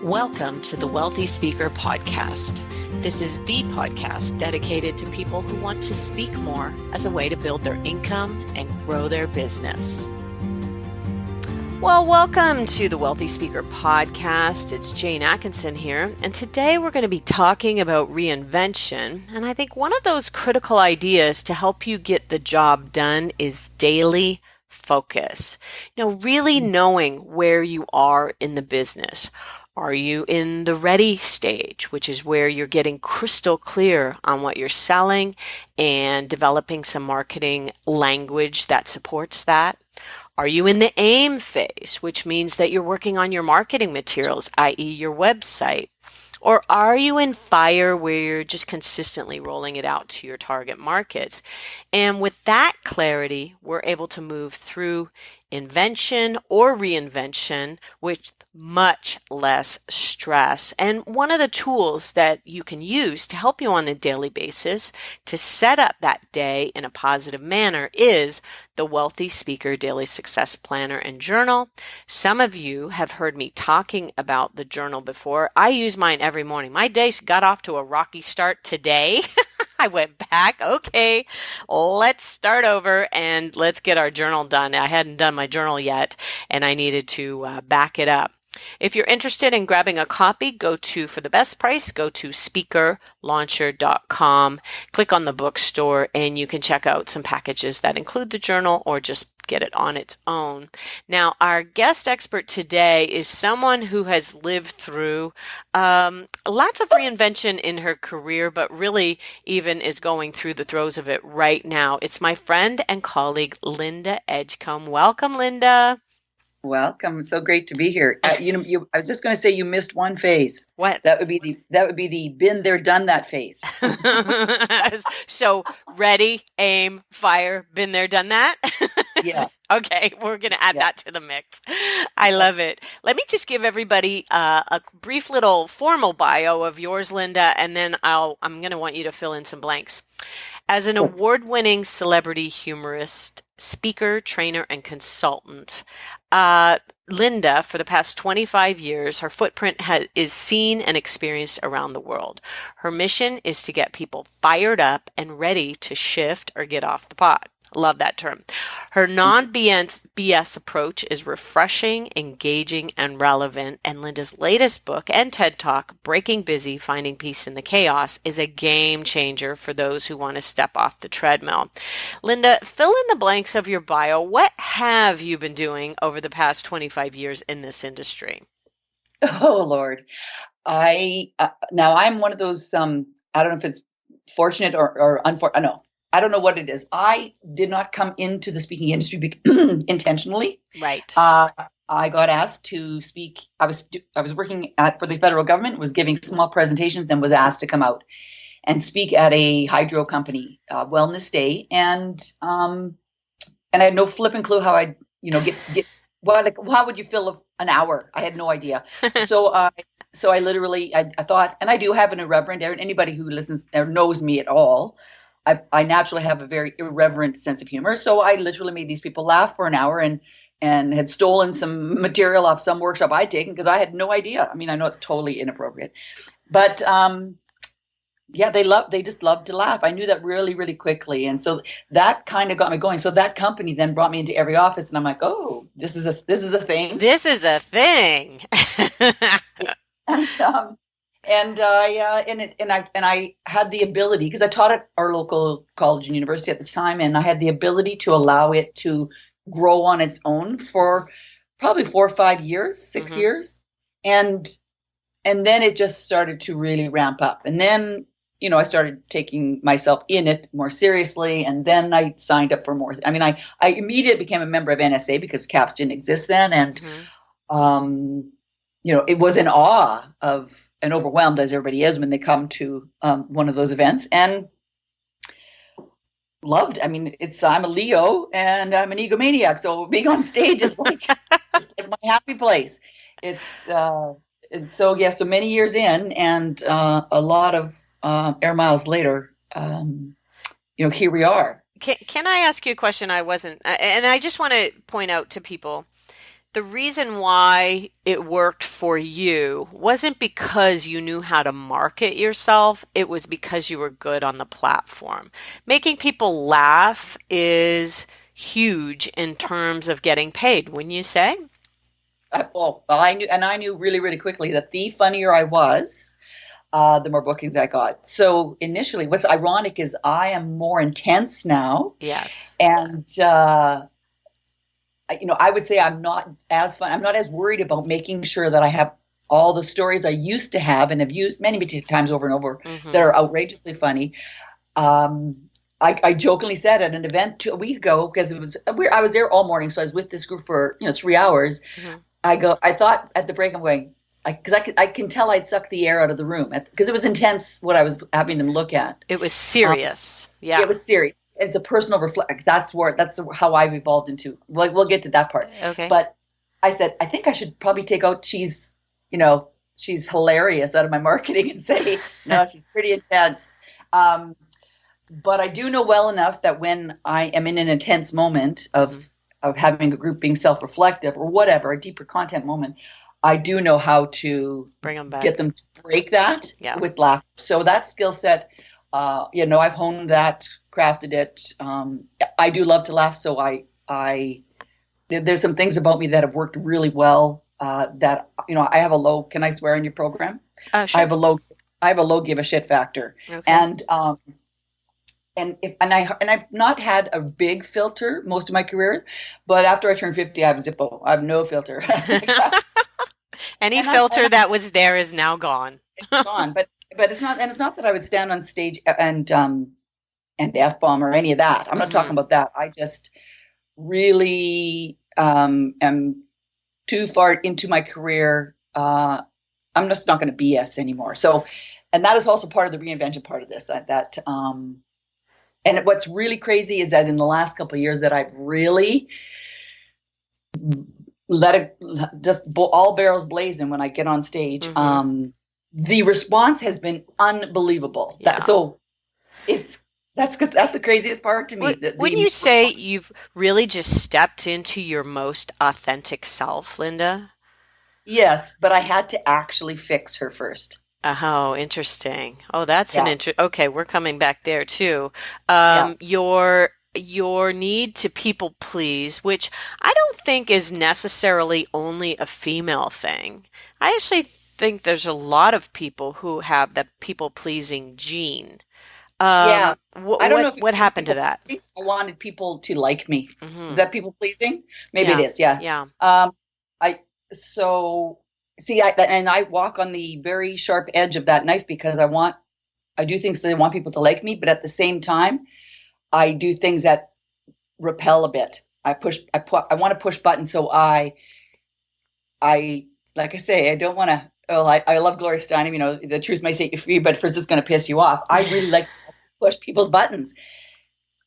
Welcome to the Wealthy Speaker Podcast. This is the podcast dedicated to people who want to speak more as a way to build their income and grow their business. Well, welcome to the Wealthy Speaker Podcast. It's Jane Atkinson here, and today we're going to be talking about reinvention. And I think one of those critical ideas to help you get the job done is daily focus. Really knowing where you are in the business. Are you in the ready stage, which is where you're getting crystal clear on what you're selling and developing some marketing language that supports that? Are you in the aim phase, which means that you're working on your marketing materials, i.e. your website? Or are you in fire where you're just consistently rolling it out to your target markets? And with that clarity, we're able to move through invention or reinvention with much less stress. And one of the tools that you can use to help you on a daily basis to set up that day in a positive manner is the Wealthy Speaker Daily Success Planner and Journal. Some of you have heard me talking about the journal before. I use mine every morning. My day got off to a rocky start today. I went back, okay, let's start over and let's get our journal done. I hadn't done my journal yet and I needed to back it up. If you're interested in grabbing a copy, for the best price, go to speakerlauncher.com, click on the bookstore, and you can check out some packages that include the journal or just get it on its own. Now, our guest expert today is someone who has lived through lots of reinvention in her career, but really even is going through the throes of it right now. It's my friend and colleague, Linda Edgecombe. Welcome, Linda. Welcome. It's so great to be here. I was just going to say you missed one phase. What? That would be the been there, done that phase. So ready, aim, fire, been there, done that. Yeah. Okay, we're going to add that to the mix. I love it. Let me just give everybody a brief little formal bio of yours, Linda, and then I'm going to want you to fill in some blanks. As an award-winning celebrity humorist, speaker, trainer, and consultant, Linda, for the past 25 years, her footprint is seen and experienced around the world. Her mission is to get people fired up and ready to shift or get off the pot. Love that term. Her non-BS approach is refreshing, engaging, and relevant. And Linda's latest book and TED Talk, Breaking Busy, Finding Peace in the Chaos, is a game changer for those who want to step off the treadmill. Linda, fill in the blanks of your bio. What have you been doing over the past 25 years in this industry? Oh, Lord. Now I'm one of those, I don't know if it's fortunate or unfortunate. No. I don't know what it is. I did not come into the speaking industry intentionally. Right. I got asked to speak. I was working for the federal government, was giving small presentations, and was asked to come out and speak at a hydro company wellness day. And I had no flipping clue how I'd get how would you fill an hour? I had no idea. So I literally I thought, and I do have an irreverent. Anybody who listens or knows me at all. I naturally have a very irreverent sense of humor. So I literally made these people laugh for an hour and had stolen some material off some workshop I'd taken because I had no idea. I mean, I know it's totally inappropriate, but they just love to laugh. I knew that really, really quickly. And so that kind of got me going. So that company then brought me into every office and I'm like, oh, this is a thing. This is a thing. And I had the ability, because I taught at our local college and university at the time, and I had the ability to allow it to grow on its own for probably 4 or 5 years, 6 years. And then it just started to really ramp up. And then, I started taking myself in it more seriously. And then I signed up for more. I mean, I immediately became a member of NSA because CAPS didn't exist then. And, it was in awe of and overwhelmed, as everybody is when they come to one of those events, and loved. I mean, I'm a Leo and I'm an egomaniac, so being on stage is like it's like my happy place. And so many years in, and a lot of air miles later, here we are. Can I ask you a question? And I just want to point out to people the reason why it worked for you wasn't because you knew how to market yourself. It was because you were good on the platform. Making people laugh is huge in terms of getting paid, wouldn't you say? I knew really, really quickly that the funnier I was, the more bookings I got. So initially, what's ironic is I am more intense now, Yes. and I would say I'm not as fun. I'm not as worried about making sure that I have all the stories I used to have and have used many, many times over and over that are outrageously funny. I jokingly said at an event a week ago, because I was there all morning, so I was with this group for 3 hours. I thought at the break, I'm going, because I can tell I'd suck the air out of the room because it was intense what I was having them look at. It was serious. Yeah. It was serious. It's a personal reflect. That's how I've evolved into. We'll get to that part. Okay. But I said, I think I should probably take out she's hilarious out of my marketing and say, no, she's pretty intense. But I do know well enough that when I am in an intense moment of having a group being self-reflective or whatever, a deeper content moment, I do know how to bring them back, get them to break that with laughter. So that skill set, I've honed that, crafted it. I do love to laugh, so there's some things about me that have worked really well. That I have a low. Can I swear in your program? Sure. I have a low give a shit factor, okay. And I've not had a big filter most of my career, but after I turned 50, I have Zippo. I have no filter. Any filter that was there is now gone. It's gone, but it's not. And it's not that I would stand on stage and F-bomb or any of that. I'm not talking about that. I just really am too far into my career. I'm just not going to BS anymore. So, and that is also part of the reinvention part of this. And what's really crazy is that in the last couple of years that I've really let it just all barrels blazing when I get on stage. The response has been unbelievable. Yeah. That's the craziest part to me. Wouldn't you say you've really just stepped into your most authentic self, Linda? Yes, but I had to actually fix her first. Oh, interesting. Oh, that's okay, we're coming back there too. Your need to people please, which I don't think is necessarily only a female thing. I actually think there's a lot of people who have the people pleasing gene. I don't know what happened to that. I wanted people to like me. Is that people pleasing? Maybe it is. Yeah. Yeah. I walk on the very sharp edge of that knife because I do things that I want people to like me, but at the same time, I do things that repel a bit. I want to push buttons. So I like I say, I don't want to. Well, I love Gloria Steinem. The truth may set you free, but first it's going to piss you off. I really like to push people's buttons,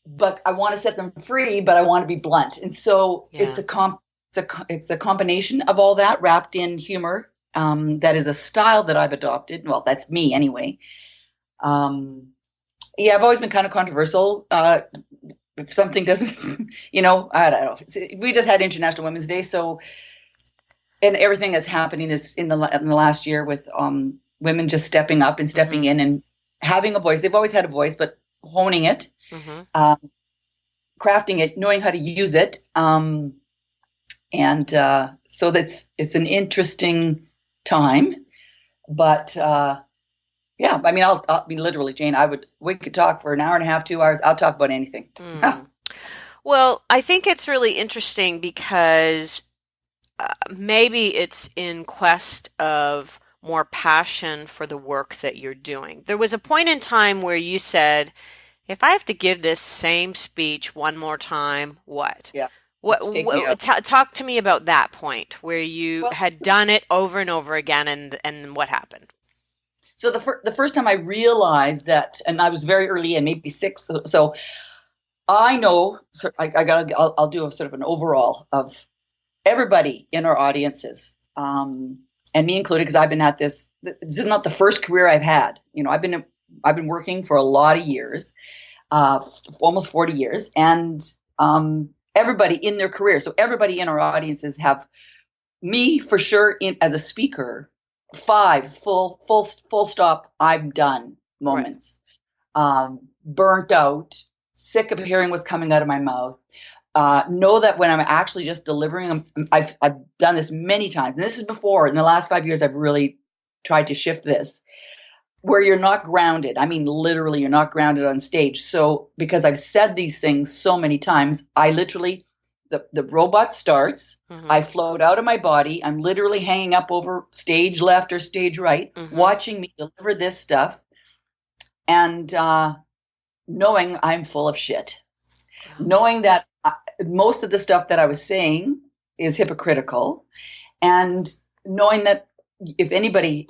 but I want to set them free. But I want to be blunt, and so it's a combination of all that wrapped in humor. That is a style that I've adopted. Well, that's me anyway. I've always been kind of controversial. If something doesn't, I don't know. We just had International Women's Day, so and everything that's happening is in the last year with women just stepping up and stepping in and having a voice. They've always had a voice, but honing it, crafting it, knowing how to use it, so it's an interesting time, but. I'll be literally, Jane. We could talk for an hour and a half, 2 hours. I'll talk about anything. Well, I think it's really interesting because maybe it's in quest of more passion for the work that you're doing. There was a point in time where you said, if I have to give this same speech one more time, what? Yeah. Talk to me about that point where you had done it over and over again and what happened? So the first time I realized that, and I was very early in, maybe 6. So I know I'll do a sort of an overall of everybody in our audiences, and me included, because I've been at this. This is not the first career I've had. I've been working for a lot of years, almost 40 years, and everybody in their career. So everybody in our audiences have me for sure as a speaker, 5 full stop, I'm done moments. Burnt out, sick of hearing what's coming out of my mouth. Know that when I'm actually just delivering them, I've done this many times. And this is before, in the last 5 years, I've really tried to shift this, where you're not grounded. I mean, literally, you're not grounded on stage. So because I've said these things so many times, I literally, the robot starts, I float out of my body. I'm literally hanging up over stage left or stage right, watching me deliver this stuff, and knowing I'm full of shit. Knowing that most of the stuff that I was saying is hypocritical, and knowing that if anybody,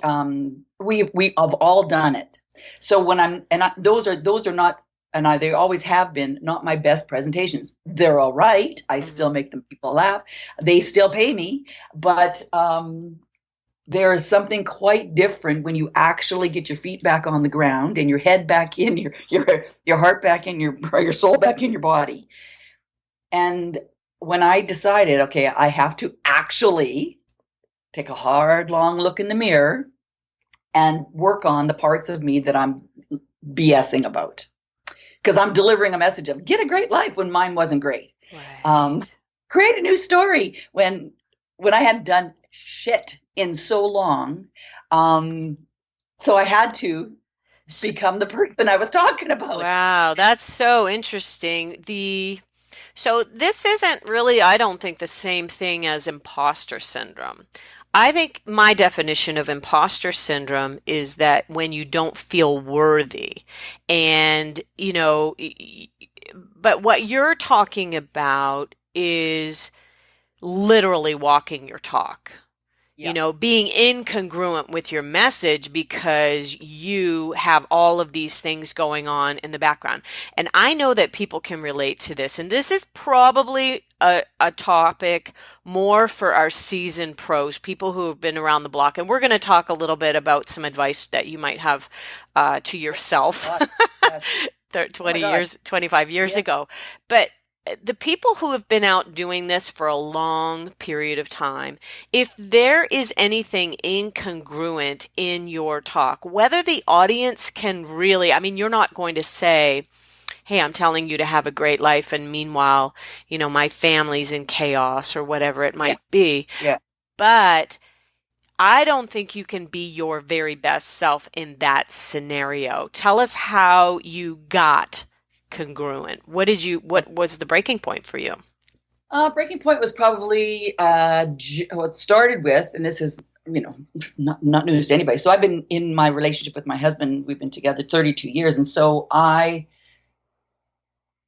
we have all done it. So when those are not, and they always have been, not my best presentations. They're all right. I still make them people laugh. They still pay me, but there is something quite different when you actually get your feet back on the ground and your head back in, your heart back in, your soul back in your body. And when I decided, okay, I have to actually take a hard, long look in the mirror and work on the parts of me that I'm BSing about. Because I'm delivering a message of get a great life when mine wasn't great. Right. Create a new story when I hadn't done shit in so long. So I had to become the person I was talking about. Wow, that's so interesting. So this isn't really, I don't think, the same thing as imposter syndrome. I think my definition of imposter syndrome is that when you don't feel worthy. And, but what you're talking about is literally walking your talk. Yeah. Being incongruent with your message because you have all of these things going on in the background. And I know that people can relate to this. And this is probably a topic more for our seasoned pros, people who have been around the block. And we're going to talk a little bit about some advice that you might have to yourself 25 years ago. But the people who have been out doing this for a long period of time, if there is anything incongruent in your talk, whether the audience can really, I mean, you're not going to say, hey, I'm telling you to have a great life, and meanwhile, my family's in chaos or whatever it might be. Yeah. But I don't think you can be your very best self in that scenario. Tell us how you got congruent. What was the breaking point for you? Breaking point was probably what started with, and this is not news to anybody. So I've been in my relationship with my husband. We've been together 32 years, and so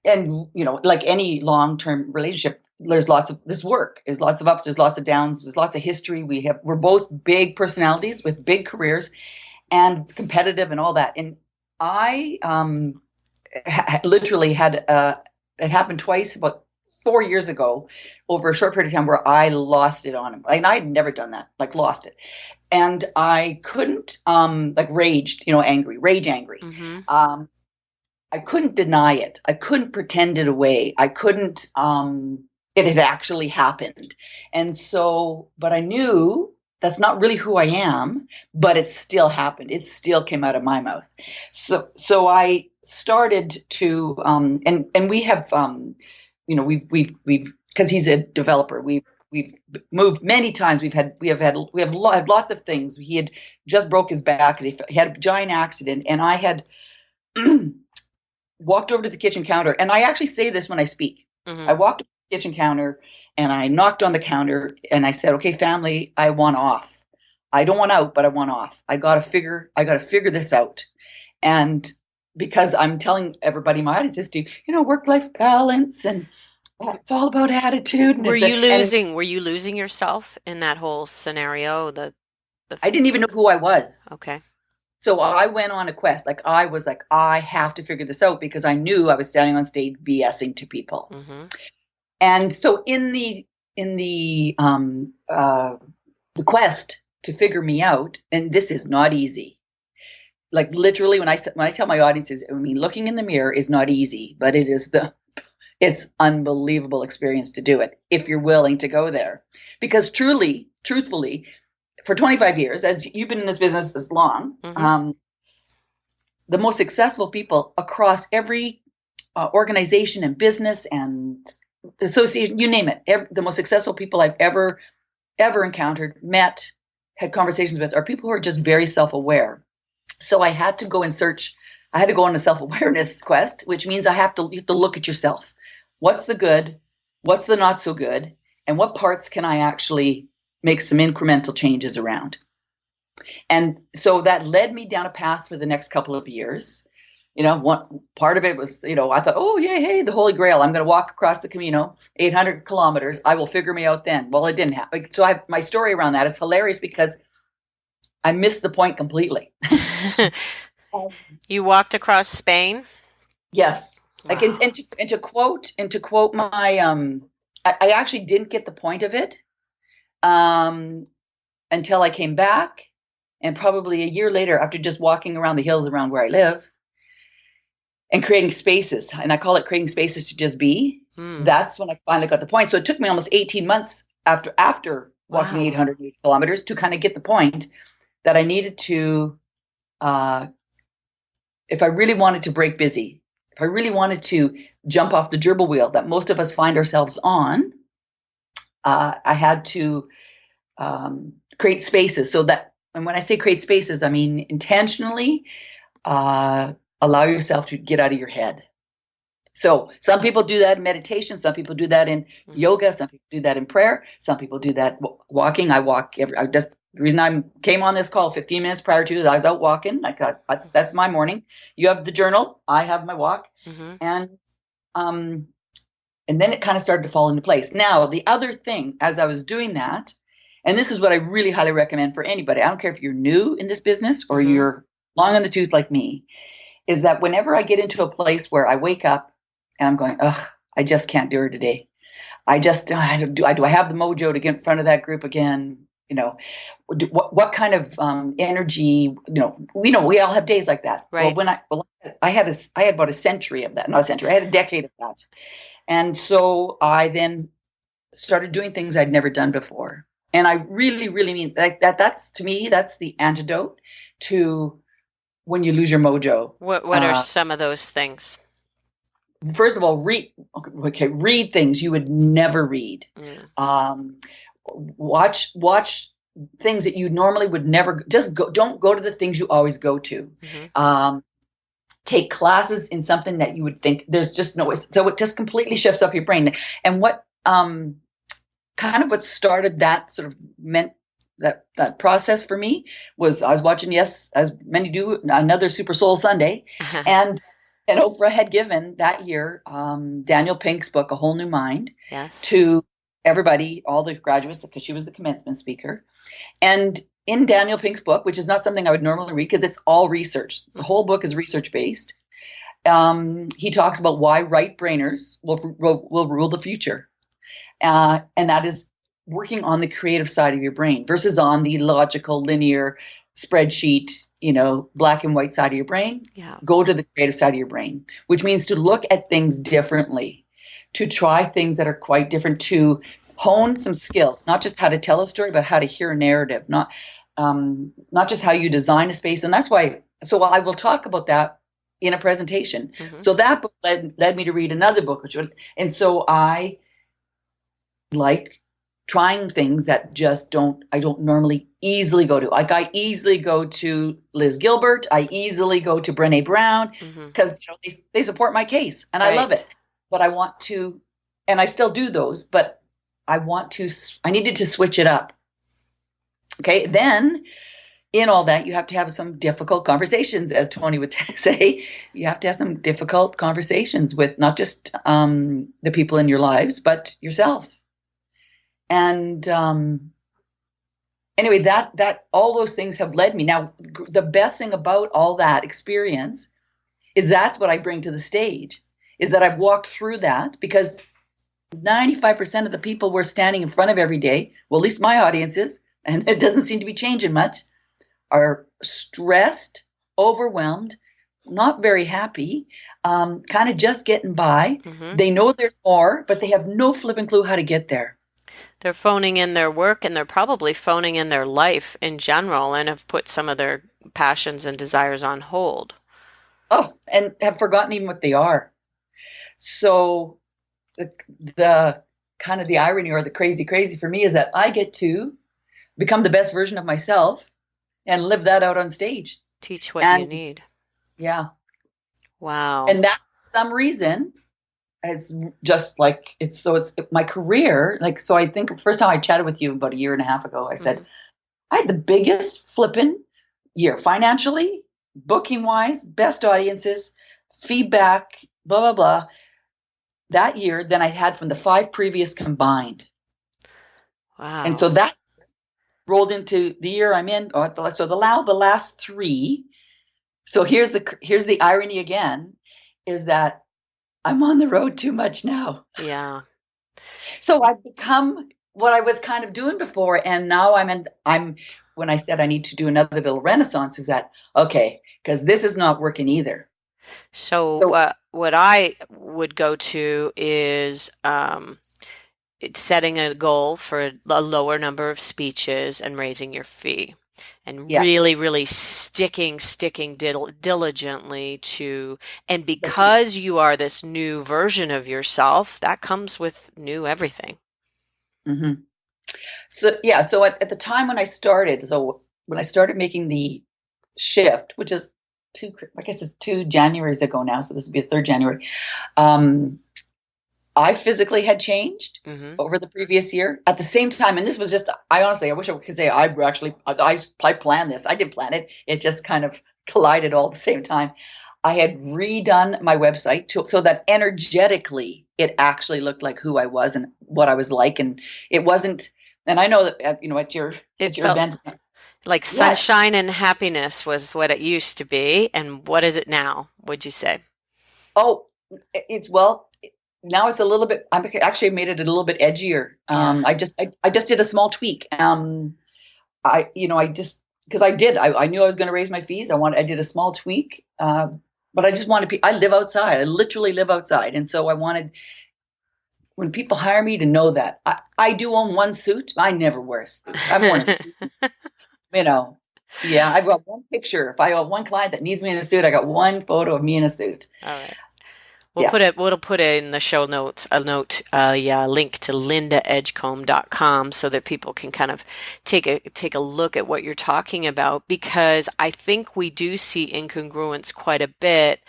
like any long-term relationship, there's lots of this work. There's lots of ups. There's lots of downs. There's lots of history. We're both big personalities with big careers, and competitive and all that. And I literally had it happened twice about 4 years ago over a short period of time where I lost it on him. And I'd never done that, lost it. And I couldn't rage angry. Mm-hmm. I couldn't deny it. I couldn't pretend it away. I couldn't it had actually happened. And so, but I knew that's not really who I am, but it still happened. It still came out of my mouth. So I started to, and we have, we've, because he's a developer, we've moved many times. We have lots of things. He had just broke his back because he had a giant accident, and I had walked over to the kitchen counter, and I actually say this when I speak. Mm-hmm. I walked over to the kitchen counter, and I knocked on the counter, and I said, "Okay, family, I want off. I don't want out, but I want off. I got to figure this out." And because I'm telling everybody, my audience is to, work-life balance, and it's all about attitude. Were you losing yourself in that whole scenario? I didn't even know who I was. Okay. So I went on a quest. I was like, I have to figure this out, because I knew I was standing on stage BSing to people. Mm-hmm. And so in the quest to figure me out, and this is not easy. Literally, when I tell my audiences, looking in the mirror is not easy, but it is It's unbelievable experience to do it if you're willing to go there. Because truthfully, for 25 years, as you've been in this business as long, the most successful people across every organization and business and association, you name it, the most successful people I've ever encountered, met, had conversations with, are people who are just very self-aware. So I had to go and search. I had to go on a self-awareness quest, which means you have to look at yourself. What's the good? What's the not so good? And what parts can I actually make some incremental changes around? And so that led me down a path for the next couple of years. One part of it was, I thought, oh, yeah, hey, the Holy Grail. I'm going to walk across the Camino, 800 kilometers. I will figure me out then. Well, it didn't happen. So my story around that is hilarious because I missed the point completely. You walked across Spain? Yes. Wow. Like, and to quote my, I actually didn't get the point of it until I came back, and probably a year later, after just walking around the hills around where I live and creating spaces, and I call it creating spaces to just be. That's when I finally got the point. So it took me almost 18 months after walking 800 kilometers to kind of get the point that I needed to, if I really wanted to break busy, if I really wanted to jump off the gerbil wheel that most of us find ourselves on, I had to create spaces so that, and when I say create spaces, I mean intentionally allow yourself to get out of your head. So some people do that in meditation. Some people do that in yoga. Some people do that in prayer. Some people do that walking. I walk the reason I came on this call 15 minutes prior to it, I was out walking. I thought that's my morning. You have the journal. I have my walk. And then it kind of started to fall into place. Now, the other thing, as I was doing that, and this is what I really highly recommend for anybody, I don't care if you're new in this business or you're long on the tooth like me, is that whenever I get into a place where I wake up and I'm going, I just can't do it today. Do I have the mojo to get in front of that group again? What kind of energy? We all have days like that. Right. Well, I had about a century of that. Not a century. I had a decade of that. And so I then started doing things I'd never done before. And I really, really mean that. That's, to me, that's the antidote to when you lose your mojo. What are some of those things? First of all, read things you would never read. Watch things that you normally would never. Don't go to the things you always go to. Take classes in something that you would think there's just no way. So it just completely shifts up your brain. And what kind of what started that sort of meant that process for me was I was watching, yes, as many do, another Super Soul Sunday, and Oprah had given that year Daniel Pink's book, A Whole New Mind, to everybody, all the graduates, because she was the commencement speaker. And in Daniel Pink's book, which is not something I would normally read because it's all research, the whole book is research based. He talks about why right brainers will rule the future. And that is working on the creative side of your brain versus on the logical, linear spreadsheet, black and white side of your brain. Go to the creative side of your brain, which means to look at things differently, to try things that are quite different, to hone some skills, not just how to tell a story, but how to hear a narrative, not just how you design a space. And that's why, so I will talk about that in a presentation. So that book led me to read another book, and so I like trying things that I don't normally easily go to. Like I easily go to Liz Gilbert. I easily go to Brené Brown because they support my case and I love it. But I want to, and I still do those, but I needed to switch it up. Okay. Then in all that, you have to have some difficult conversations, as Tony would say. You have to have some difficult conversations with not just the people in your lives, but yourself. And anyway, that all those things have led me. Now, the best thing about all that experience is that's what I bring to the stage, is that I've walked through that, because 95% of the people we're standing in front of every day, well, at least my audience is, and it doesn't seem to be changing much, are stressed, overwhelmed, not very happy, kind of just getting by. Hmm. They know there's more, but they have no flipping clue how to get there. They're phoning in their work and they're probably phoning in their life in general and have put some of their passions and desires on hold. Oh, and have forgotten even what they are. So the kind of the irony or the crazy for me is that I get to become the best version of myself and live that out on stage. Teach what you And need. yeah, Wow. and that for some reason it's just like it's my career. Like, so I think first time I chatted with you about a year and a half ago, I said Hmm. I had the biggest flippin' year financially, booking wise, best audiences, feedback, blah blah blah, that year than I had from the 5 previous combined. And so Wow. that rolled into the year I'm in. So the last 3. So here's the irony again, is that I'm on the road too much now. Yeah. So I've become what I was kind of doing before, and now I'm when I said I need to do another little renaissance, is that okay? Because this is not working either. So, So what I would go to is it's setting a goal for a lower number of speeches and raising your fee. And yeah, really, really sticking diligently to, and because you are this new version of yourself, that comes with new everything. hmm so yeah. So at the time when I started, making the shift, which is I guess it's 2 Januaries ago now, so this would be a third January. Um, I physically had changed Hmm. over the previous year at the same time. And this was just, I honestly, I wish I could say I planned this. I didn't plan it. It just kind of collided all at the same time. I had redone my website so that energetically it actually looked like who I was and what I was like. And it wasn't, and I know that, It at your felt event, like yeah. sunshine and happiness was what it used to be. And what is it now, would you say? Oh, well, now it's a little bit. I've actually made it a little bit edgier. Yeah. I just did a small tweak. I just because I knew I was going to raise my fees. I did a small tweak, but I just wanted I live outside. I literally live outside, and so I wanted when people hire me to know that I do own one suit. I never wear a suit. I've worn a suit, you know. Yeah, I've got one picture. If I got one client that needs me in a suit, I got one photo of me in a suit. All right. Yeah. We'll put it in the show notes, a link to lindaedgecombe.com so that people can kind of take a look at what you're talking about, because I think we do see incongruence quite a bit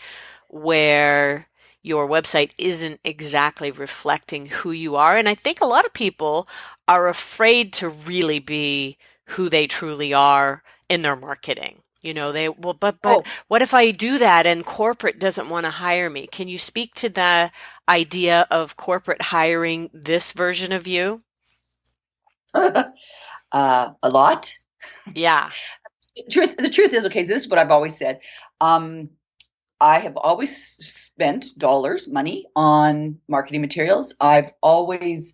where your website isn't exactly reflecting who you are. And I think a lot of people are afraid to really be who they truly are in their marketing. But Oh, what if I do that and corporate doesn't want to hire me? Can you speak to the idea of corporate hiring this version of you? a lot. Yeah. The truth is, okay, this is what I've always said. Um, I have always spent money on marketing materials. I've always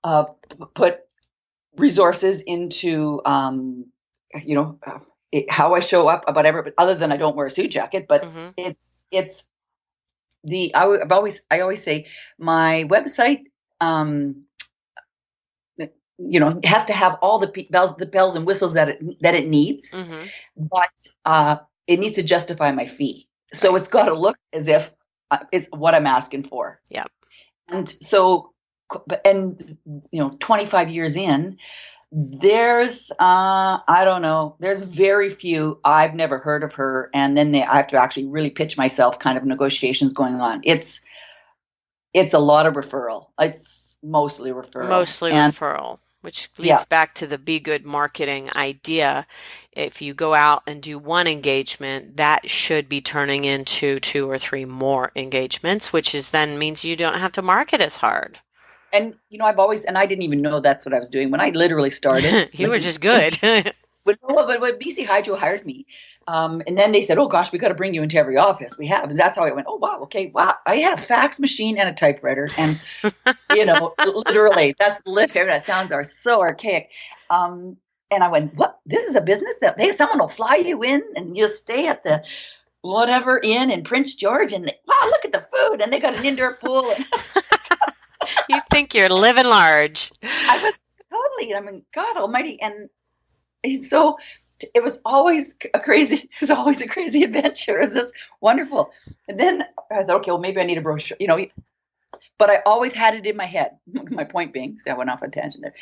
uh, put resources into, how I show up, whatever. But other than I don't wear a suit jacket, but Hmm. it's I always say my website, um, has to have all the bells and whistles that it needs, Hmm. but it needs to justify my fee. So Right. it's got to look as if it's what I'm asking for. Yeah. And so, 25 years in, there's I don't know, there's very few I've never heard of her, and then I have to actually really pitch myself, kind of negotiations going on. It's a lot of referral. It's mostly referral, Mostly and referral, which yeah. leads back to the be good marketing idea. If you go out and do one engagement, that should be turning into 2 or 3 more engagements, which is then means you don't have to market as hard. And I didn't even know that's what I was doing when I literally started. You were just good. When BC Hydro hired me, and then they said, "Oh gosh, we got to bring you into every office we have," and that's how I went. Oh wow, okay, wow. I had a fax machine and a typewriter, and literally, that sounds so archaic. And I went, "What? This is a business that someone will fly you in and you'll stay at the whatever inn in Prince George, and wow, look at the food, and they got an indoor pool. And You think you're living large. I was totally, I mean, God Almighty, and so it was always a crazy, adventure. It was just wonderful. And then I thought, okay, well, maybe I need a brochure, but I always had it in my head. My point being, see, I went off on a tangent there.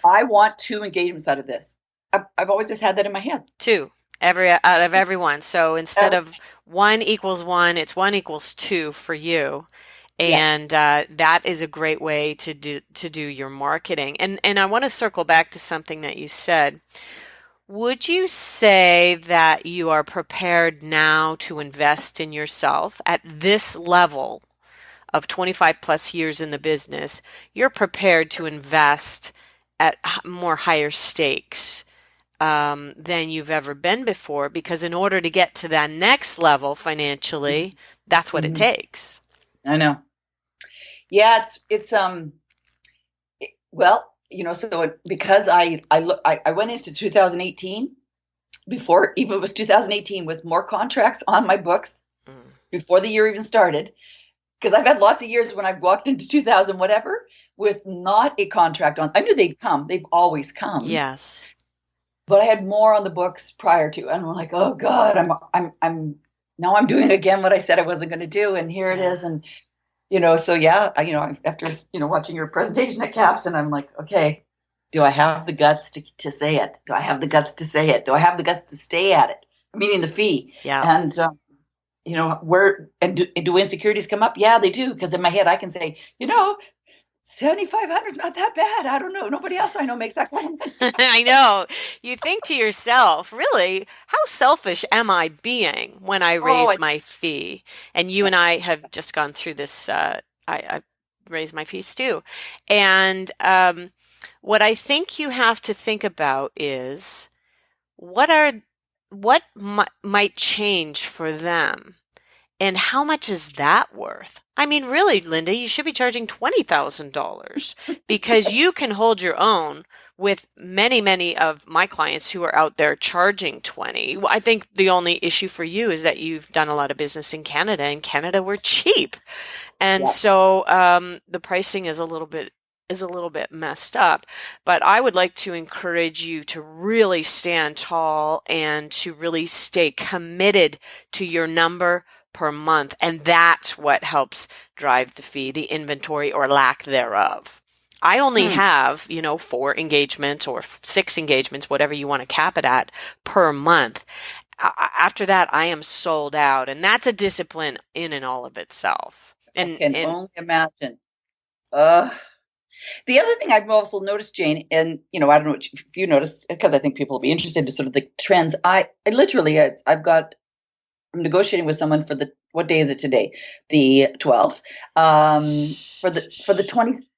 I want 2 engagements out of this. I've always just had that in my head. 2 out of everyone. So instead of 1 equals 1, it's 1 equals 2 for you. And that is a great way to do your marketing. And I want to circle back to something that you said. Would you say that you are prepared now to invest in yourself at this level of 25 plus years in the business? You're prepared to invest at more higher stakes than you've ever been before, because in order to get to that next level financially, that's what it takes. I know. Yeah, it's well, so because I went into 2018 before even it was 2018 with more contracts on my books before the year even started, because I've had lots of years when I've walked into 2000 whatever with not a contract on. I knew they'd come; they've always come. Yes, but I had more on the books prior to, and I'm like, oh God, I'm now I'm doing again what I said I wasn't going to do, and here it is, and. So yeah, after, watching your presentation at CAPS, and I'm like, okay, do I have the guts to say it? Do I have the guts to say it? Do I have the guts to stay at it? Meaning the fee. Yeah. And, do insecurities come up? Yeah, they do. Because in my head, I can say, 7,500 is not that bad. I don't know. Nobody else I know makes that kind of money. I know. You think to yourself, really, how selfish am I being when I raise my fee? And you and I have just gone through this. I raised my fees too. And what I think you have to think about is what might change for them. And how much is that worth? I mean, really, Linda, you should be charging $20,000 because you can hold your own with many, many of my clients who are out there charging 20. I think the only issue for you is that you've done a lot of business in Canada. In Canada, we're cheap. And so the pricing is a little bit messed up, but I would like to encourage you to really stand tall and to really stay committed to your number per month. And that's what helps drive the fee, the inventory or lack thereof. I only have, 4 engagements or 6 engagements, whatever you want to cap it at, per month. After that, I am sold out. And that's a discipline in and all of itself. And I can only imagine. The other thing I've also noticed, Jane, and I don't know if you noticed, because I think people will be interested in sort of the trends. I'm negotiating with someone for what day is it today? The 12th. For the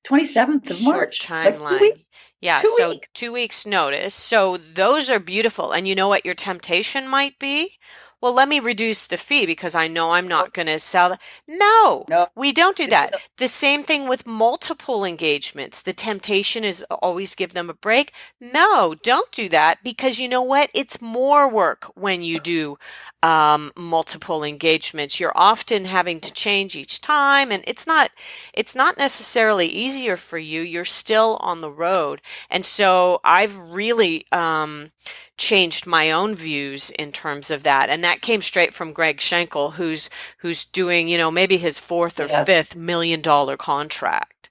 27th of March. Short timeline. Like yeah, so 2 weeks notice. So those are beautiful. And you know what your temptation might be? Well, let me reduce the fee because I know I'm not going to sell that. No, we don't do that. The same thing with multiple engagements. The temptation is always give them a break. No, don't do that because you know what? It's more work when you do multiple engagements. You're often having to change each time, and it's not necessarily easier for you. You're still on the road. And so I've really changed my own views in terms of that. And that came straight from Greg Schenkel, who's doing, maybe his 4th or 5th $1 million contract.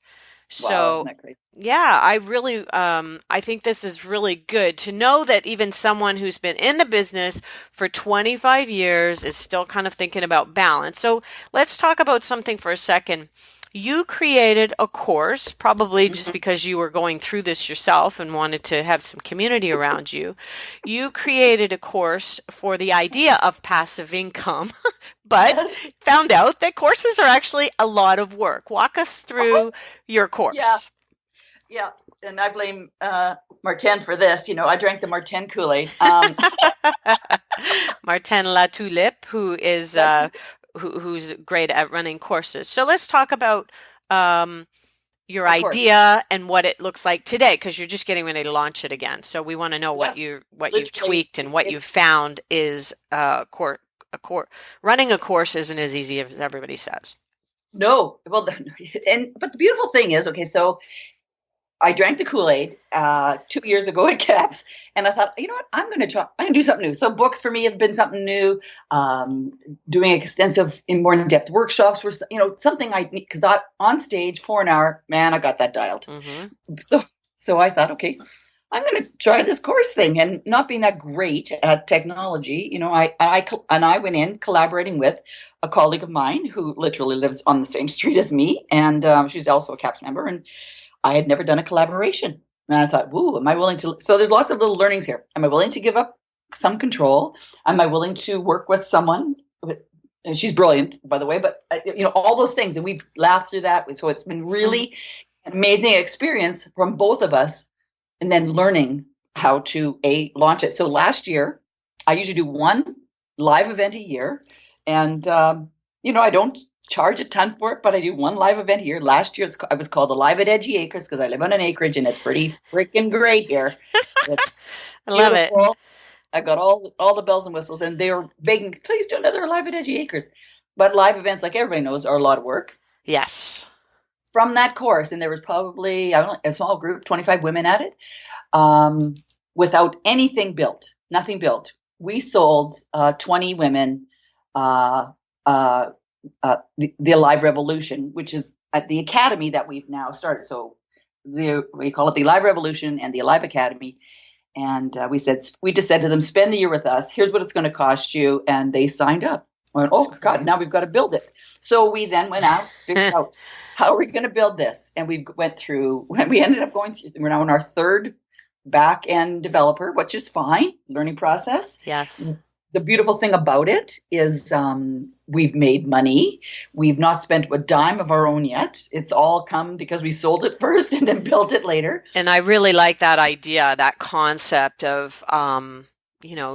So, wow, isn't that great? Yeah, I really, I think this is really good to know that even someone who's been in the business for 25 years is still kind of thinking about balance. So let's talk about something for a second. You created a course, probably just because you were going through this yourself and wanted to have some community around you. You created a course for the idea of passive income, but found out that courses are actually a lot of work. Walk us through your course. Yeah. And I blame Martin for this. I drank the Martin Kool-Aid. Martin Latulippe, who is who's great at running courses. So let's talk about your of course. idea and what it looks like today, because you're just getting ready to launch it again. So we want to know Yes, what you've literally, tweaked and what you've it's found is running a course isn't as easy as everybody says. no. Well, but the beautiful thing is, okay, so I drank the Kool-Aid 2 years ago at CAPS, and I thought, you know what, I'm going to try. I'm going to do something new. So books for me have been something new. Doing extensive, more in-depth workshops were, something I need, because on stage for an hour, man, I got that dialed. Mm-hmm. So I thought, okay, I'm going to try this course thing, and not being that great at technology, I went in collaborating with a colleague of mine who literally lives on the same street as me, and she's also a CAPS member, and I had never done a collaboration. And I thought, ooh, am I willing to? So there's lots of little learnings here. Am I willing to give up some control? Am I willing to work with someone? And she's brilliant, by the way, but all those things. And we've laughed through that. So it's been really an amazing experience from both of us. And then learning how to launch it. So last year, I usually do one live event a year. And, I don't charge a ton for it, but I do one live event here. Last year, it was called the Live at Edgy Acres because I live on an acreage and it's pretty freaking great here. It's I love it. I got all the bells and whistles, and they were begging, please do another Live at Edgy Acres. But live events, like everybody knows, are a lot of work. Yes. From that course, and there was probably, a small group, 25 women at it, without anything built, nothing built. We sold 20 women the Live Revolution, which is at the academy that we've now started. So we call it the Live Revolution and the Alive Academy. And we just said to them, spend the year with us. Here's what it's going to cost you. And they signed up. I went, oh, God, now we've got to build it. So we then went out, figured out how are we going to build this. And we ended up going through, we're now in our third back end developer, which is fine, learning process. Yes. The beautiful thing about it is we've made money. We've not spent a dime of our own yet. It's all come because we sold it first and then built it later. And I really like that idea, that concept of,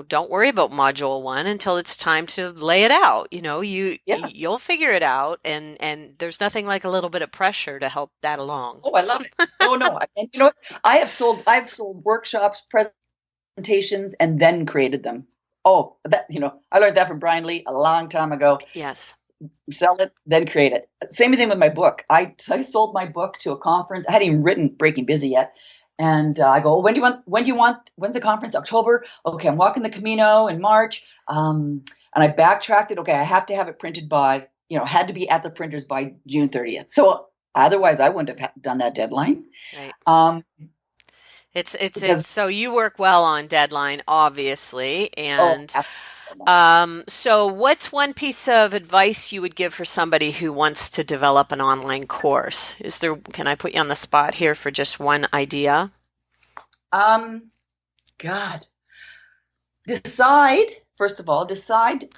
don't worry about module one until it's time to lay it out. You'll figure it out. And there's nothing like a little bit of pressure to help that along. Oh, I love it. Oh, no. And you know what? I've sold workshops, presentations, and then created them. Oh, I learned that from Brian Lee a long time ago. Yes. Sell it, then create it. Same thing with my book. I sold my book to a conference. I hadn't even written Breaking Busy yet. And I go, when's the conference? October? Okay, I'm walking the Camino in March. And I backtracked it. Okay, I have to have it printed by, had to be at the printers by June 30th. So otherwise I wouldn't have done that deadline. Right. It's so you work well on deadline, obviously. And so what's one piece of advice you would give for somebody who wants to develop an online course? Can I put you on the spot here for just one idea? God. First of all, decide,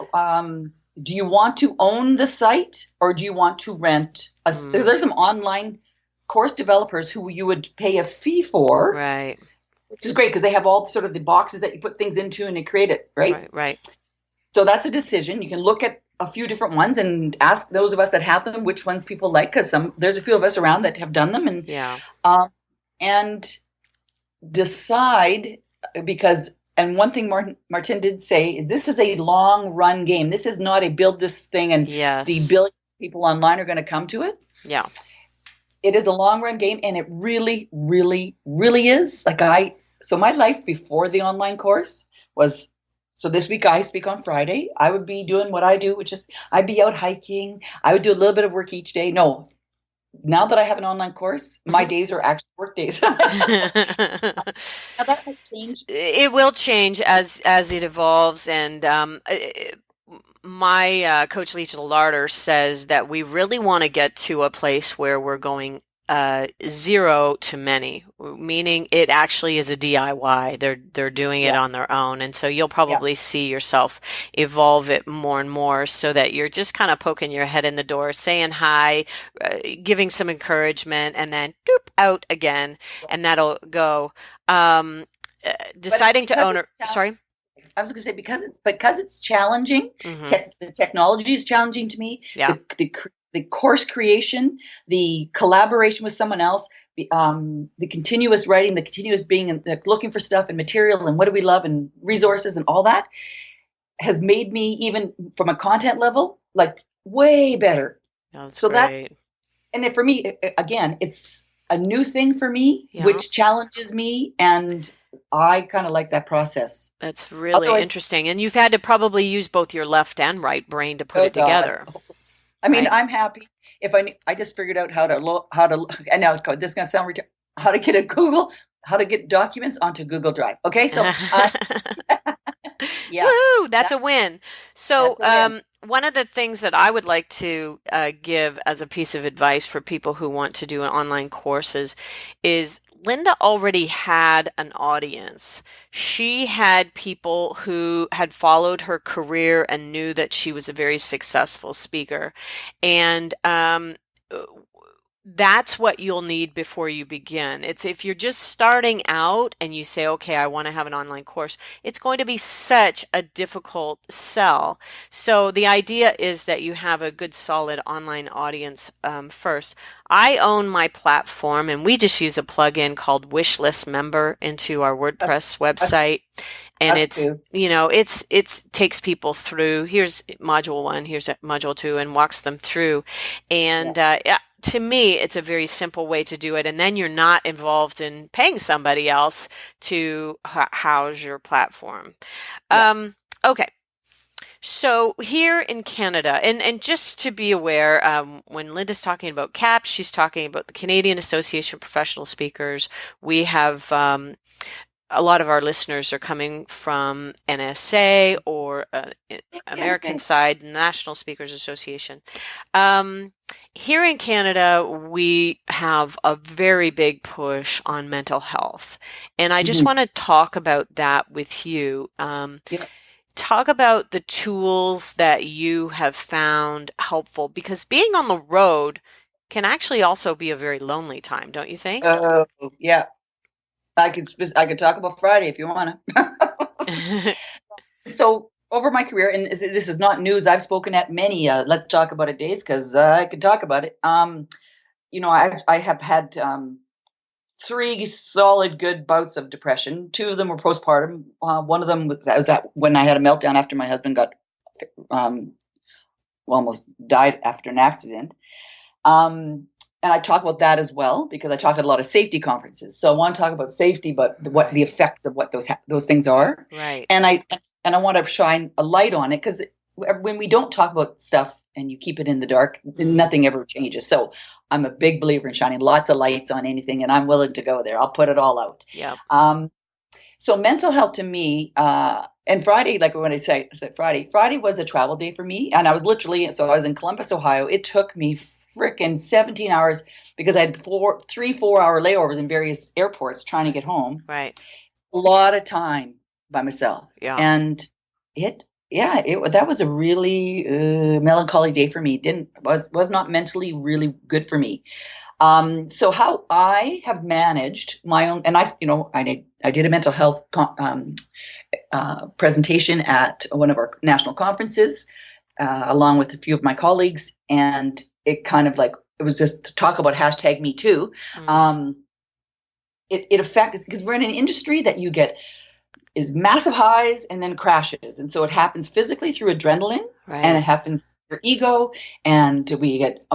do you want to own the site or do you want to rent? Because there's some online course developers who you would pay a fee for, right? Which is great because they have all sort of the boxes that you put things into and they create it, right? Right. So that's a decision. You can look at a few different ones and ask those of us that have them which ones people like, because there's a few of us around that have done them, and decide and one thing Martin did say, this is a long run game. This is not a build this thing and the billion people online are going to come to it. Yeah. It is a long run game, and it really, really, really is. So my life before the online course was, so this week I speak on Friday. I would be doing what I do, which is I'd be out hiking. I would do a little bit of work each day. No, now that I have an online course, my days are actually work days. Now that might change. It will change as it evolves, and my coach Lisa Larder says that we really want to get to a place where we're going zero to many, meaning it actually is a DIY. They're doing it on their own, and so you'll probably see yourself evolve it more and more, so that you're just kind of poking your head in the door, saying hi, giving some encouragement, and then doop out again, and that'll go. Deciding to own. Sorry. I was going to say because it's challenging. Mm-hmm. The technology is challenging to me. Yeah. The the course creation, the collaboration with someone else, the continuous writing, the continuous being and looking for stuff and material and what do we love and resources and all that has made me, even from a content level, like way better. That's so great. And then for me, again, it's a new thing for me, which challenges me, and I kind of like that process. That's really interesting. And you've had to probably use both your left and right brain to put it together. I mean, I'm happy if I just figured out how to, and now this is going to sound how to get documents onto Google Drive. Okay. So, yeah. Woo, that's a win. So, one of the things that I would like to give as a piece of advice for people who want to do an online courses is Linda already had an audience. She had people who had followed her career and knew that she was a very successful speaker. And that's what you'll need before you begin. It's if you're just starting out and you say, okay, I want to have an online course, it's going to be such a difficult sell. So the idea is that you have a good, solid online audience first. I own my platform, and we just use a plugin called Wishlist Member into our WordPress website. And it takes people through. Here's module 1, here's module 2, and walks them through. And to me, it's a very simple way to do it. And then you're not involved in paying somebody else to house your platform. Okay. So here in Canada, and just to be aware, when Linda's talking about CAPS, she's talking about the Canadian Association of Professional Speakers. We have a lot of our listeners are coming from NSA or American side, National Speakers Association. Here in Canada, we have a very big push on mental health. And I just want to talk about that with you. Talk about the tools that you have found helpful, because being on the road can actually also be a very lonely time, don't you think? Oh, yeah. I could talk about Friday if you want to. So over my career, and this is not news, I've spoken at many Let's Talk About It days because I could talk about it. I have had 3 solid good bouts of depression. 2 of them were postpartum. One of them was when I had a meltdown after my husband got almost died after an accident. And I talk about that as well because I talk at a lot of safety conferences. So I want to talk about safety, but what the effects of what those things are. Right. And I want to shine a light on it because when we don't talk about stuff and you keep it in the dark, nothing ever changes. So I'm a big believer in shining lots of lights on anything, and I'm willing to go there. I'll put it all out. Yeah. So mental health to me, and Friday, like when I said Friday was a travel day for me, and I was in Columbus, Ohio. It took me frickin' 17 hours because I had 3-4 hour layovers in various airports trying to get home. Right. A lot of time by myself. Yeah. And that was a really melancholy day for me. Was not mentally really good for me. So how I have managed my own, and I did a mental health presentation at one of our national conferences, along with a few of my colleagues, and it kind of like, it was just to talk about #MeToo. It affects, because we're in an industry that you get is massive highs and then crashes. And so it happens physically through adrenaline, and it happens through ego. And we get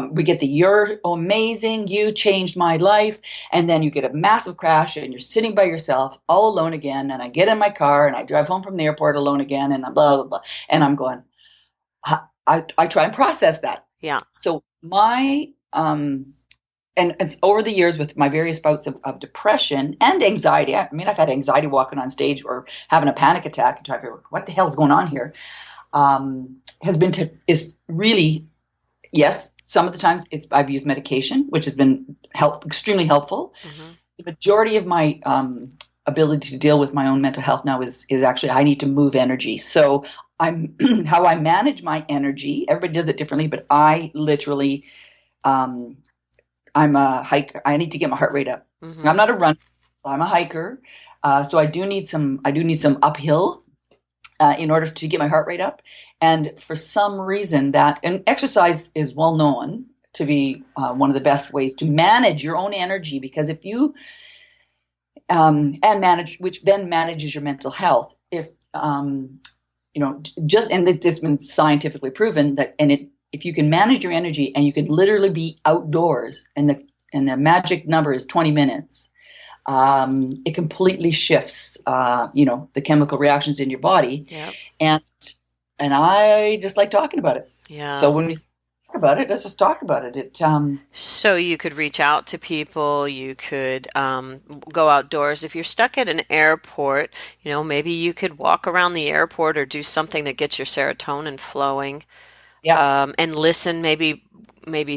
the, you're amazing, you changed my life. And then you get a massive crash and you're sitting by yourself all alone again. And I get in my car and I drive home from the airport alone again, and I'm blah, blah, blah. And I'm going, I try and process that. Yeah. So my, and it's over the years with my various bouts of depression and anxiety. I mean, I've had anxiety walking on stage or having a panic attack and trying to figure out what the hell is going on here. Is really, yes, some of the times I've used medication, which has been extremely helpful. Mm-hmm. The majority of my ability to deal with my own mental health now is actually I need to move energy. So how I manage my energy, everybody does it differently, but I literally, I'm a hiker. I need to get my heart rate up. Mm-hmm. I'm not a runner. I'm a hiker. So I do need some uphill in order to get my heart rate up. And for some reason and exercise is well known to be one of the best ways to manage your own energy, because if you which then manages your mental health. If and it's been scientifically proven that, if you can manage your energy and you can literally be outdoors, and the magic number is 20 minutes, it completely shifts, the chemical reactions in your body. Yep. And I just like talking about it. Yeah. So when we talk about it, let's just talk about it. So you could reach out to people, you could go outdoors. If you're stuck at an airport, maybe you could walk around the airport or do something that gets your serotonin flowing. Yeah. And listen, maybe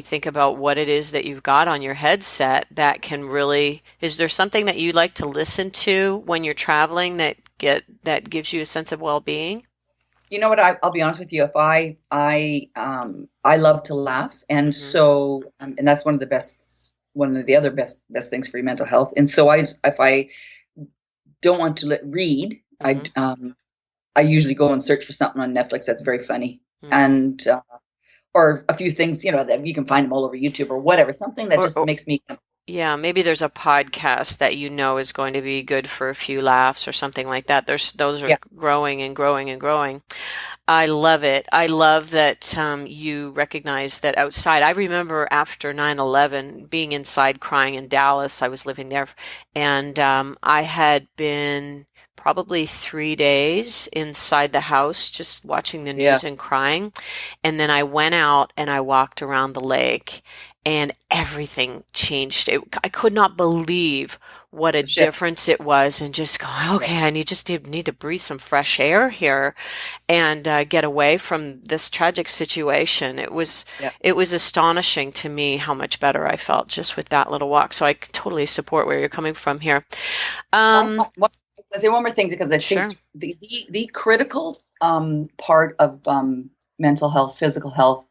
think about what it is that you've got on your headset that can really, is there something that you like to listen to when you're traveling that gives you a sense of well-being? You know what? I'll be honest with you. If I love to laugh, and so and that's one of the other best things for your mental health. And so if I don't want to read, I usually go and search for something on Netflix that's very funny, and or a few things that you can find them all over YouTube or whatever. Something that just makes me. Yeah, maybe there's a podcast that is going to be good for a few laughs or something like that. Those are growing and growing and growing. I love it. I love that you recognize that outside. I remember after 9/11 being inside crying in Dallas. I was living there, and I had been probably 3 days inside the house just watching the news and crying. And then I went out and I walked around the lake, and everything changed. I could not believe what a difference it was, and just go, okay, I need to breathe some fresh air here and get away from this tragic situation. It was astonishing to me how much better I felt just with that little walk. So I totally support where you're coming from here. I'll say one more thing, because I think the critical part of mental health, physical health,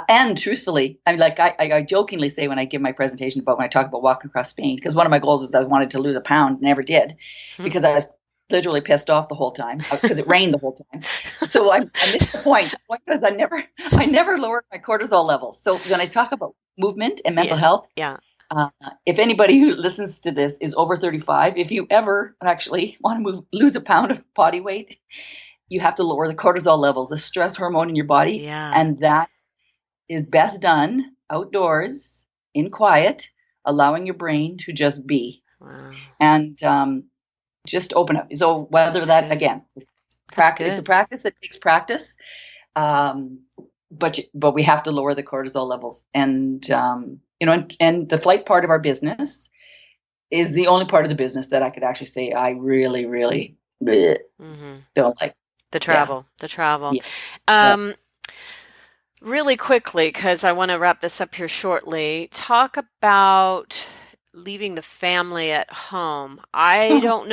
and truthfully, I jokingly say when I give my presentation when I talk about walking across Spain, because one of my goals is I wanted to lose a pound, never did, because I was literally pissed off the whole time because it rained the whole time. So I missed the point. The point was I never lowered my cortisol levels. So when I talk about movement and mental health, if anybody who listens to this is over 35, if you ever actually want to lose a pound of body weight, you have to lower the cortisol levels, the stress hormone in your body, and that is best done outdoors in quiet, allowing your brain to just be. Wow. And just open up. So whether That's good. Again, it's a practice that takes practice, but we have to lower the cortisol levels. And and the flight part of our business is the only part of the business that I could actually say I really, really don't like. The travel. Yeah. Really quickly, because I want to wrap this up here shortly, talk about leaving the family at home. I don't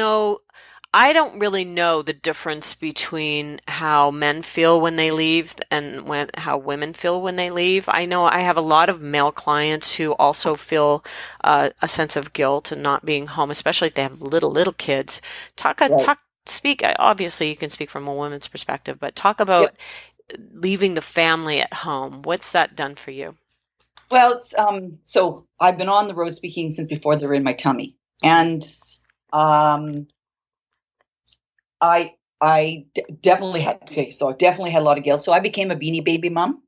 really know the difference between how men feel when they leave and how women feel when they leave. I know I have a lot of male clients who also feel a sense of guilt and not being home, especially if they have little kids. Speak. Obviously, you can speak from a woman's perspective, but talk about leaving the family at home. What's that done for you? Well, so I've been on the road speaking since before they were in my tummy, and I definitely had a lot of guilt. So I became a beanie baby mom.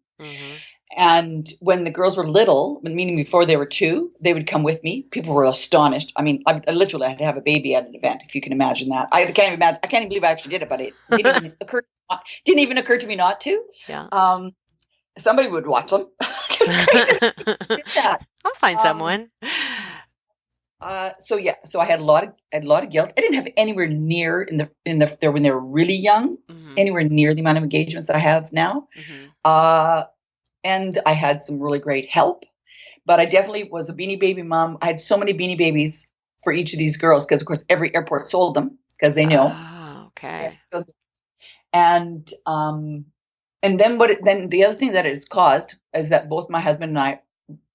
And when the girls were little, meaning before they were 2, they would come with me. People were astonished. I mean, I literally had to have a baby at an event, if you can imagine that. I can't even believe I actually did it, but it didn't even occur to me not to. Yeah. Somebody would watch them. I'll find someone. So I had a lot of guilt. I didn't have anywhere near when they were really young, anywhere near the amount of engagements I have now. And I had some really great help, but I definitely was a beanie baby mom. I had so many beanie babies for each of these girls, because of course every airport sold them because they know. Oh, okay. And then then the other thing that it's caused is that both my husband and I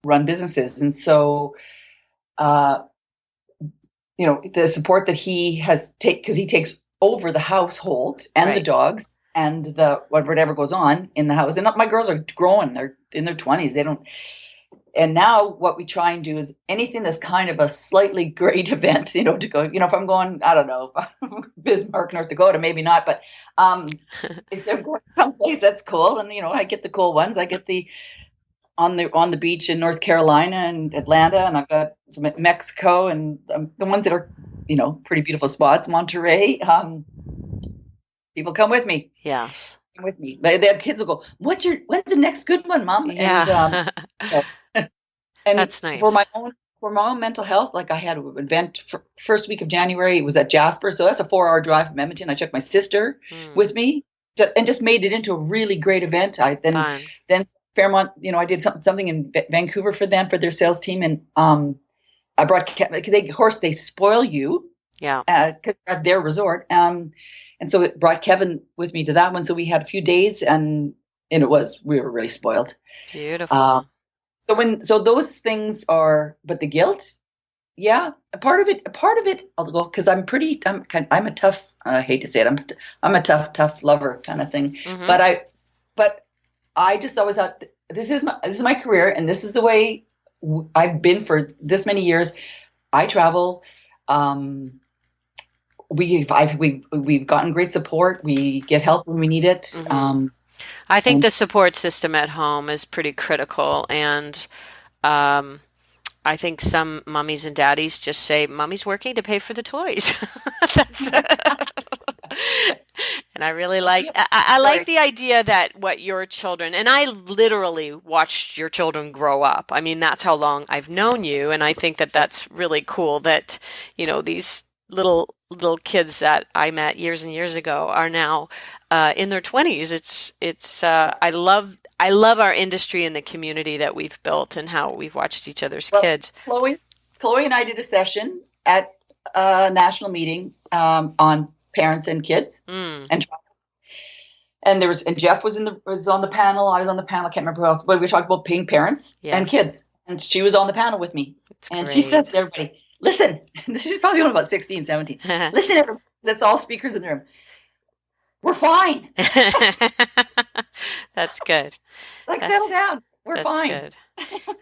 run businesses, and so the support that he has because he takes over the household and the Right. dogs and the whatever goes on in the house. And my girls are growing; they're in their 20s. They don't. And now what we try and do is anything that's kind of a slightly great event, to go. If I'm going, I don't know, Bismarck, North Dakota, maybe not, but if they're going someplace that's cool, and I get the cool ones. I get the on the beach in North Carolina and Atlanta, and I've got some at Mexico, and the ones that are pretty beautiful spots, Monterey. People come with me. Yes. Come with me. Their kids will go, when's the next good one, Mom? Yeah. And That's nice. for my own mental health, like I had an event first week of January. It was at Jasper, so that's a 4-hour drive from Edmonton. I took my sister with me and just made it into a really great event. Fun. Then Fairmont, I did something in Vancouver for them for their sales team, and I brought they spoil you, Yeah. because at their resort, and so it brought Kevin with me to that one. So we had a few days, and we were really spoiled. Beautiful. So those things are, but the guilt, yeah, a part of it, I'll go, because I'm a tough, I hate to say it, I'm a tough lover kind of thing. Mm-hmm. But I just always thought, this is my career, and this is the way I've been for this many years. I travel. We've gotten great support. We get help when we need it. Mm-hmm. I think the support system at home is pretty critical, and I think some mummies and daddies just say, "Mummy's working to pay for the toys." And I really I like the idea that what your children, and I literally watched your children grow up. I mean, that's how long I've known you, and I think that that's really cool that, these little kids that I met years and years ago are now in their 20s. I love our industry and the community that we've built and how we've watched each other's kids. Chloe and I did a session at a national meeting on parents and kids, and Jeff was on the panel. I was on the panel. I can't remember who else, but we talked about paying parents and kids, and she was on the panel with me. And she says to everybody, listen, she's probably only about 16, 17. Listen, everybody, that's all speakers in the room. We're fine. That's good. Settle down. We're fine. Good.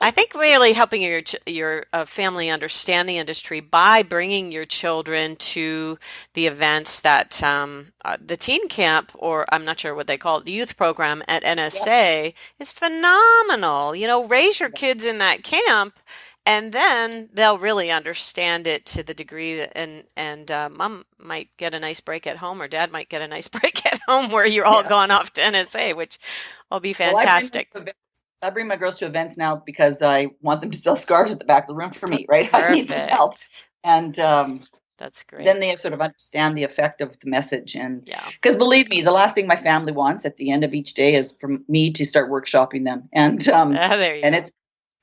I think really helping your family understand the industry by bringing your children to the events that the teen camp, or I'm not sure what they call it, the youth program at NSA is phenomenal. Raise your kids in that camp, and then they'll really understand it to the degree that, and mom might get a nice break at home, or dad might get a nice break at home where you're all gone off to NSA, which will be fantastic. I bring my girls to events now because I want them to sell scarves at the back of the room for me, right? Perfect. I need some help. And that's great. Then they sort of understand the effect of the message. And because believe me, the last thing my family wants at the end of each day is for me to start workshopping them. And there you go.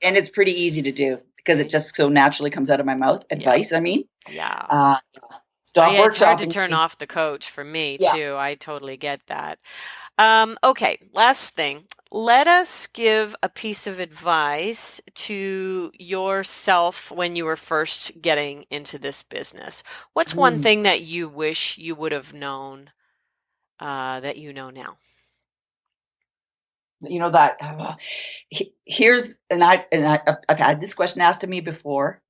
It's pretty easy to do because it just so naturally comes out of my mouth. Advice, I mean. Yeah. Stop workshopping. It's hard to turn off the coach for me too. I totally get that. Okay, last thing. Let us give a piece of advice to yourself when you were first getting into this business. What's one thing that you wish you would have known that you know now? Here's, I've had this question asked to me before,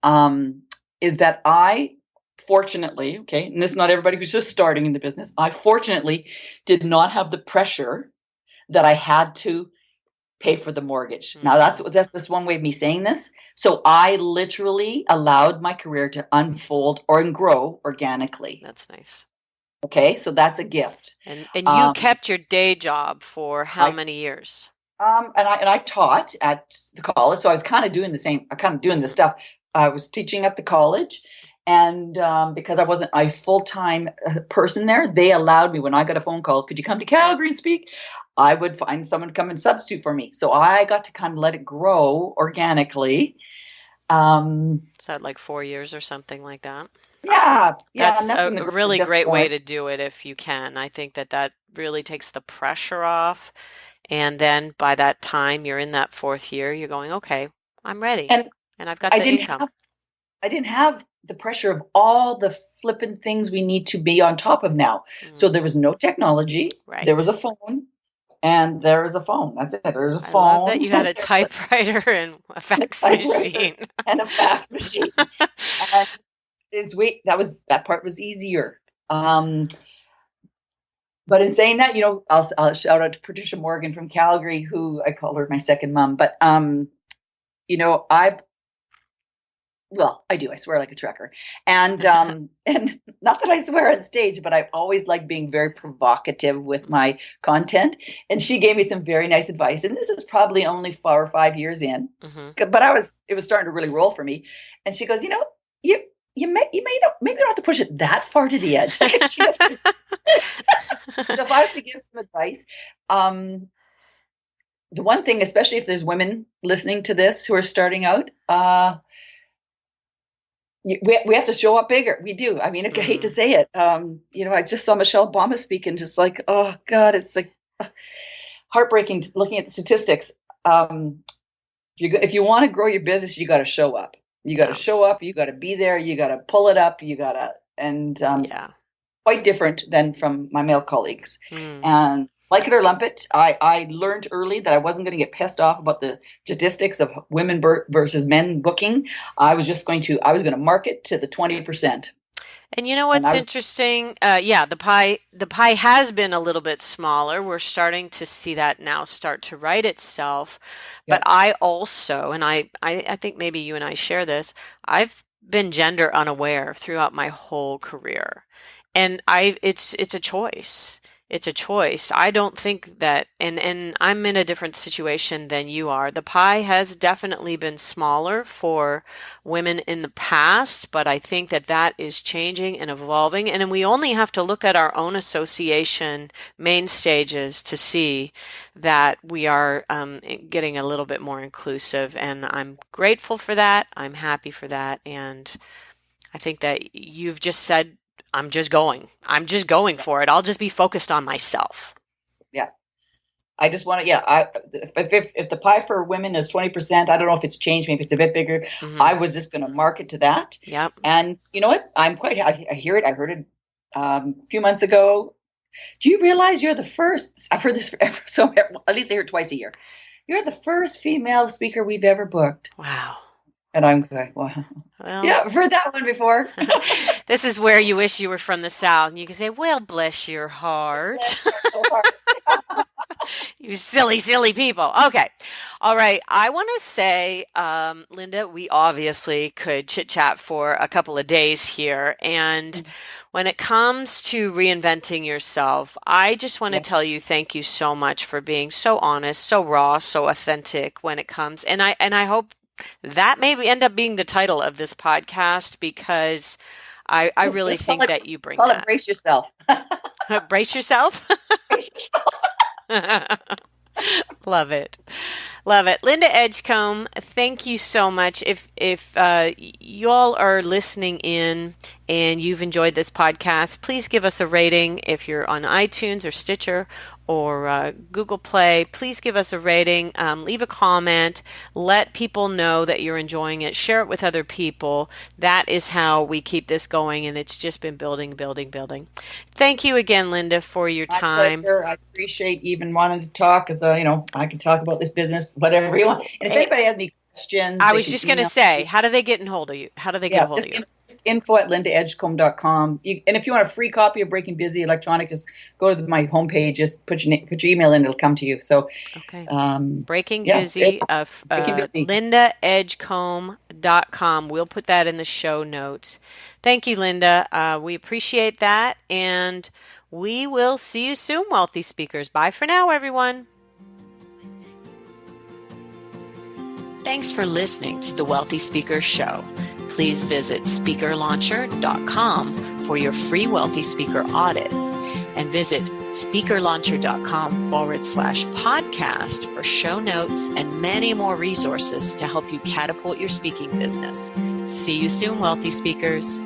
is that I fortunately, okay, and this is not everybody who's just starting in the business, I fortunately did not have the pressure that I had to pay for the mortgage. Now that's just one way of me saying this. So I literally allowed my career to unfold and grow organically. That's nice. Okay, so that's a gift. And you kept your day job for how many years? And I taught at the college, so I was kind of doing this stuff. I was teaching at the college. And because I wasn't a full-time person there, they allowed me, when I got a phone call, could you come to Calgary and speak? I would find someone to come and substitute for me. So I got to kind of let it grow organically. Is that like 4 years or something like that? Yeah. That's a really great way to do it if you can. I think that really takes the pressure off. And then by that time, you're in that fourth year, you're going, okay, I'm ready. And I've got the income. I didn't have the pressure of all the flippin' things we need to be on top of now. So there was no technology. Right. There was a phone. And there is a phone. That's it. There's a phone. I love that you had a typewriter and a fax machine. And a fax machine. And that part was easier. But in saying that, I'll shout out to Patricia Morgan from Calgary, who I call her my second mom. But I do. I swear like a trucker. And and not that I swear on stage, but I've always liked being very provocative with my content. And she gave me some very nice advice. And this is probably only 4 or 5 years in, but it was starting to really roll for me. And she goes, you may not, maybe you don't have to push it that far to the edge. So if I was to give some advice, the one thing, especially if there's women listening to this who are starting out, we have to show up bigger. We do. I mean, I hate to say it. I just saw Michelle Obama speak and just like, oh God, it's like heartbreaking looking at the statistics. If you want to grow your business, you got to show up. You got to show up. You got to be there. You got to pull it up. You got to, quite different than from my male colleagues. And like it or lump it, I learned early that I wasn't going to get pissed off about the statistics of women versus men booking. I was going to market to the 20%. And you know what's interesting? The pie has been a little bit smaller. We're starting to see that now start to right itself. Yep. But I also, and I think maybe you and I share this, I've been gender unaware throughout my whole career. And it's a choice. It's a choice. I don't think that, and I'm in a different situation than you are. The pie has definitely been smaller for women in the past, but I think that is changing and evolving. And we only have to look at our own association main stages to see that we are getting a little bit more inclusive. And I'm grateful for that. I'm happy for that. And I think that you've just said, I'm just going for it. I'll just be focused on myself. Yeah. I just want to, if the pie for women is 20%, I don't know if it's changed. Maybe it's a bit bigger. I was just going to market to that. Yep. And you know what? I hear it. I heard it a few months ago. Do you realize you're the first? I've heard this forever. So at least I hear it twice a year. You're the first female speaker we've ever booked. Wow. And I'm like, wow. Well, yeah, I've heard that one before. This is where you wish you were from the South. And you can say, well, bless your heart. You silly, silly people. Okay. All right. I want to say, Linda, we obviously could chit chat for a couple of days here. And when it comes to reinventing yourself, I just want to tell you thank you so much for being so honest, so raw, so authentic when it comes. And I hope that may end up being the title of this podcast, because I really think that you bring that. Brace yourself. Brace yourself? Brace yourself. Love it. Love it. Linda Edgecombe, thank you so much. If you all are listening in and you've enjoyed this podcast, please give us a rating. If you're on iTunes or Stitcher or Google Play, please give us a rating. Leave a comment. Let people know that you're enjoying it. Share it with other people. That is how we keep this going, and it's just been building. Thank you again, Linda, for your time. Pleasure. I appreciate you even wanting to talk, because I can talk about this business, whatever you want. And if anybody has any questions, I was just going to say, how do they get in hold of you? How do they get a hold of you? info@lindaedgecombe.com. And if you want a free copy of Breaking Busy Electronic, just go to my homepage, just put your email in, it'll come to you. So, okay. Breaking Busy of lindaedgecombe.com. We'll put that in the show notes. Thank you, Linda. We appreciate that. And we will see you soon, Wealthy Speakers. Bye for now, everyone. Thanks for listening to the Wealthy Speakers Show. Please visit speakerlauncher.com for your free Wealthy Speaker audit, and visit speakerlauncher.com/podcast for show notes and many more resources to help you catapult your speaking business. See you soon, Wealthy Speakers.